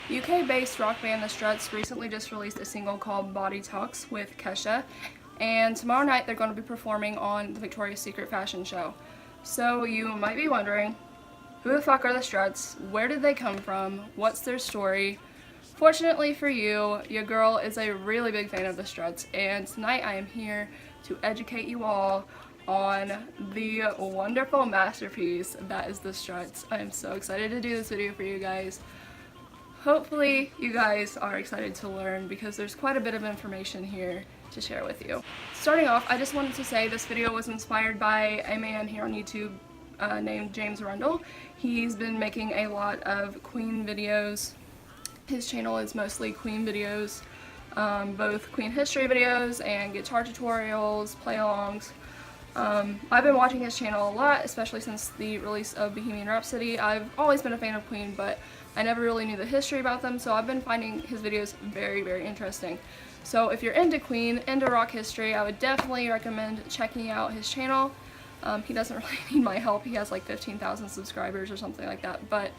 UK-based rock band The Struts recently just released a single called Body Talks with Kesha, and tomorrow night they're going to be performing on the Victoria's Secret fashion show. So you might be wondering, who the fuck are the Struts? Where did they come from? What's their story? Fortunately for you, your girl is a really big fan of the Struts, and tonight I am here to educate you all on the wonderful masterpiece that is the Struts. I am so excited to do this video for you guys. Hopefully you guys are excited to learn because there's quite a bit of information here to share with you. Starting off, I just wanted to say this video was inspired by a man here on YouTube named James Rundle. He's been making a lot of Queen videos. His channel is mostly Queen videos, both Queen history videos and guitar tutorials, play-alongs. I've been watching his channel a lot, especially since the release of Bohemian Rhapsody. I've always been a fan of Queen, but I never really knew the history about them, so I've been finding his videos very, very interesting. So if you're into Queen, into rock history, I would definitely recommend checking out his channel. He doesn't really need my help. He has like 15,000 subscribers or something like that, but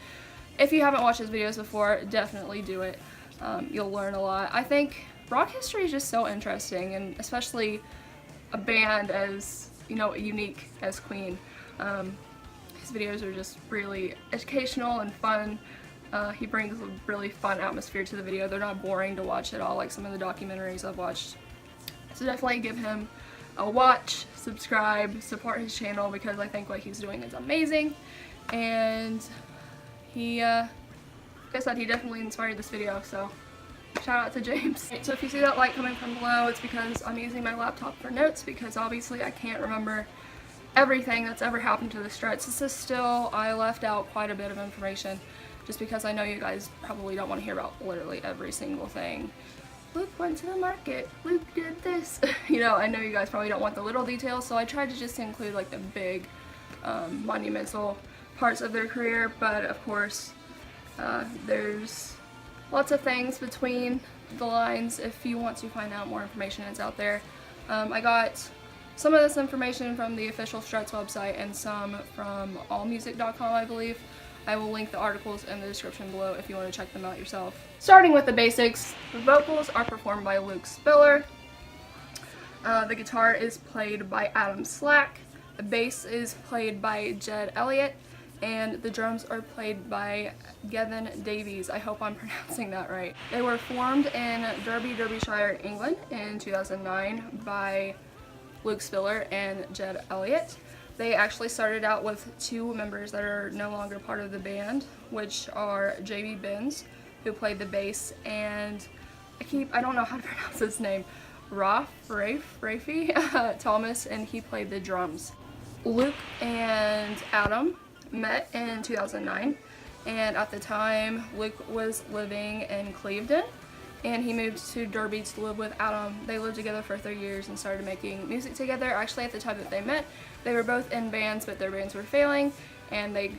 if you haven't watched his videos before, definitely do it. You'll learn a lot. I think rock history is just so interesting, and especially a band as, you know, unique as Queen. His videos are just really educational and fun. He brings a really fun atmosphere to the video. They're not boring to watch at all like some of the documentaries I've watched. So definitely give him a watch, subscribe, support his channel because I think what he's doing is amazing. And he, like I said, he definitely inspired this video, so shout out to James. So if you see that light coming from below, it's because I'm using my laptop for notes because obviously I can't remember everything that's ever happened to the Struts. This is still, I left out quite a bit of information just because I know you guys probably don't want to hear about literally every single thing. Luke went to the market, Luke did this. You know, I know you guys probably don't want the little details, so I tried to just include like the big monumental parts of their career, but of course there's lots of things between the lines. If you want to find out more information, it's out there. I got some of this information from the official Struts website and some from allmusic.com, I believe. I will link the articles in the description below if you want to check them out yourself. Starting with the basics, the vocals are performed by Luke Spiller. The guitar is played by Adam Slack. The bass is played by Jed Elliott. And the drums are played by Gavin Davies. I hope I'm pronouncing that right. They were formed in Derby, Derbyshire, England in 2009 by Luke Spiller and Jed Elliott. They actually started out with two members that are no longer part of the band, which are J.B. Benz, who played the bass, and I don't know how to pronounce his name, Rafi Thomas, and he played the drums. Luke and Adam met in 2009, and at the time Luke was living in Clevedon and he moved to Derby to live with Adam. They lived together for 3 years and started making music together. Actually, at the time that they met, they were both in bands, but their bands were failing and they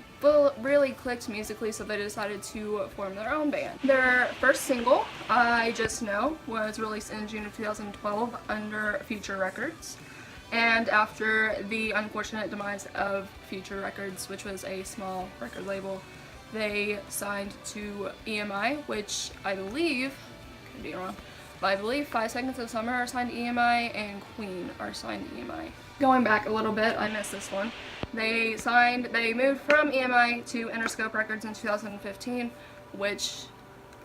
really clicked musically, so they decided to form their own band. Their first single, I Just Know, was released in June of 2012 under Future Records. And after the unfortunate demise of Future Records, which was a small record label, they signed to EMI, which I believe, could be wrong, but I believe 5 Seconds of Summer are signed to EMI and Queen are signed to EMI. Going back a little bit, I missed this one. They moved from EMI to Interscope Records in 2015, which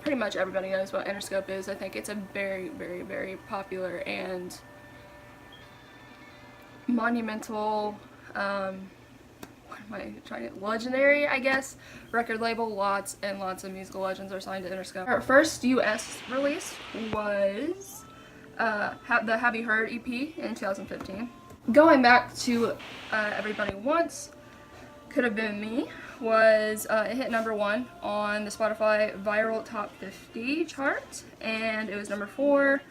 pretty much everybody knows what Interscope is. I think it's a very, very, very popular and monumental, legendary, I guess, record label. Lots and lots of musical legends are signed to Interscope. Our first US release was the Have You Heard EP in 2015. Going back to Everybody Wants, Could Have Been Me, was it hit #1 on the Spotify Viral Top 50 chart, and it was #4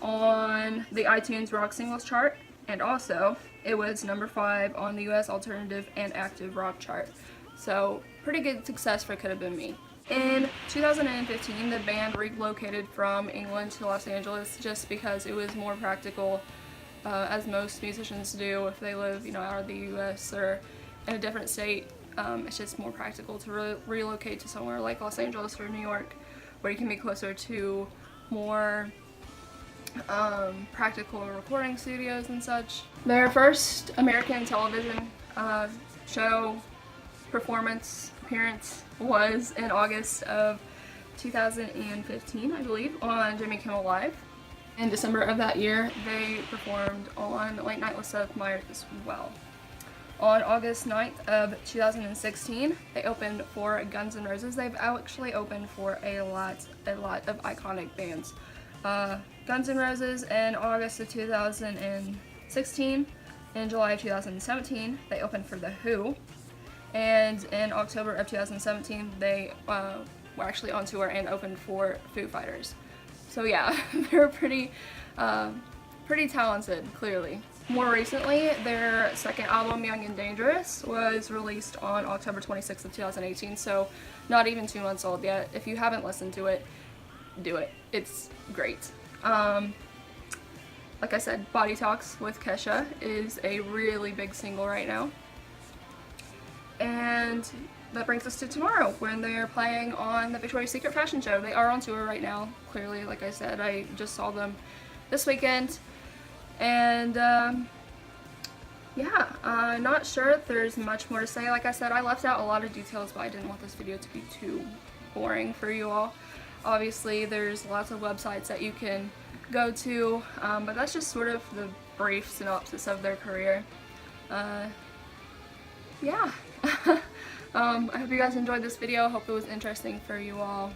on the iTunes Rock Singles chart. And also, it was #5 on the US Alternative and Active Rock chart. So, pretty good success for Could Have Been Me. In 2015, the band relocated from England to Los Angeles just because it was more practical, as most musicians do if they live, out of the US or in a different state. It's just more practical to relocate to somewhere like Los Angeles or New York, where you can be closer to more practical recording studios and such. Their first American television show performance appearance was in August of 2015, I believe, on Jimmy Kimmel Live. In December of that year, they performed on Late Night with Seth Meyers as well. On August 9th of 2016, they opened for Guns N' Roses. They've actually opened for a lot of iconic bands. Guns N' Roses in August of 2016. In July of 2017, they opened for The Who. And in October of 2017, they were actually on tour and opened for Foo Fighters. So yeah, they're pretty talented, clearly. More recently, their second album, Young and Dangerous, was released on October 26th of 2018, so not even 2 months old yet. If you haven't listened to it, do it. It's great. Like I said, Body Talks with Kesha is a really big single right now. And that brings us to tomorrow, when they're playing on the Victoria's Secret fashion show. They are on tour right now, clearly. Like I said, I just saw them this weekend. And yeah, I'm not sure if there's much more to say. Like I said, I left out a lot of details, but I didn't want this video to be too boring for you all. Obviously, there's lots of websites that you can go to, but that's just sort of the brief synopsis of their career. Yeah. I hope you guys enjoyed this video. Hope it was interesting for you all.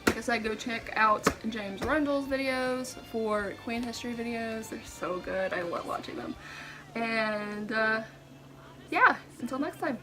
Like I said, go check out James Rundle's videos for Queen history videos. They're so good. I love watching them. And yeah, until next time.